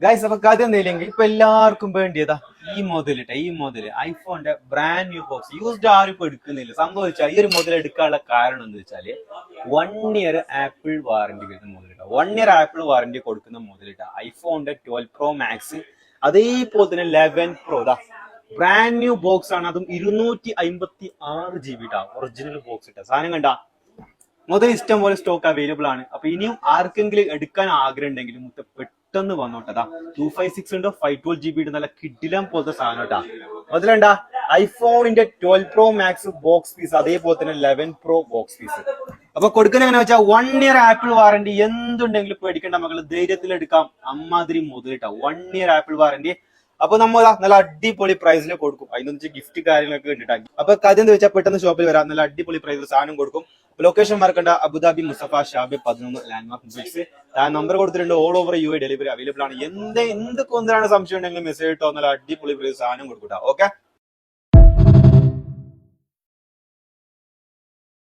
Guys അപ്പൊ കഥ എന്തെയില്ലെങ്കിൽ ഇപ്പൊ എല്ലാവർക്കും വേണ്ടിയതാ ഈ മോഡല് ഐഫോണിന്റെ ബ്രാൻഡ് ന്യൂ ബോക്സ് യൂസ്ഡ് ആരും ഇപ്പൊ എടുക്കുന്നില്ല. സംഭവിച്ചാൽ ഈ ഒരു മോഡൽ എടുക്കാനുള്ള കാരണം എന്താ വെച്ചാല് 1 ഇയർ ആപ്പിൾ വാറന്റി വരുന്ന മോഡലിട്ട 1 ഇയർ ആപ്പിൾ വാറന്റി കൊടുക്കുന്ന മോഡലിട്ട ഐഫോണിന്റെ 12 Pro Max അതേപോലെ തന്നെ 11 Pro ബ്രാൻഡ് ന്യൂ ബോക്സ് ആണ്. അതും 256 GB ഒറിജിനൽ ബോക്സ് ഇട്ട സാധനം കണ്ട മുതൽ ഇഷ്ടം പോലെ സ്റ്റോക്ക് അവൈലബിൾ ആണ്. അപ്പൊ ഇനിയും ആർക്കെങ്കിലും എടുക്കാൻ ആഗ്രഹം ഉണ്ടെങ്കിലും പെട്ടെന്ന് വന്നോട്ടതാ 256 ഉണ്ടോ 512 GB നല്ല കിഡിലം പോലത്തെ സാധനം കേട്ടാ. മുതലുണ്ടാ ഐഫോണിന്റെ 12 Pro Max ബോക്സ് പീസ് അതേപോലെ തന്നെ 11 Pro ബോക്സ് പീസ്. അപ്പൊ കൊടുക്കുന്ന എങ്ങനെ വെച്ചാൽ 1 ഇയർ ആപ്പിൾ വാറന്റി എന്തുണ്ടെങ്കിലും പേടിക്കേണ്ട മക്കള് ധൈര്യത്തിൽ എടുക്കാം. അമ്മാതിരി മുതലിട്ടാ 1 ഇയർ ആപ്പിൾ വാറന്റി. അപ്പൊ നമ്മൾ നല്ല അടിപൊളി പ്രൈസിൽ കൊടുക്കും. അതിനൊന്നും ഗിഫ്റ്റ് കാര്യങ്ങളൊക്കെ കണ്ടിട്ടാക്കി. അപ്പൊ കാര്യം എന്താ വെച്ചാൽ പെട്ടെന്ന് ഷോപ്പിൽ വരാം. നല്ല അടിപൊളി പ്രൈസിൽ സാധനം കൊടുക്കും. ലൊക്കേഷൻ മറക്കണ്ട, Abu Dhabi Musaffah Shabiya 11 landmark mobiles. Number കൊടുത്തിട്ടുണ്ട്. All over UAE delivery available ആണ്. എന്ത് കൊണ്ടാണ് സംശയം ഉണ്ടെങ്കിൽ മെസ്സേജ് ഇട്ടോ. നല്ല അടിപൊളി പ്രൈസ് സാധനം കൊടുക്കൂട്ടാ. ഓക്കെ.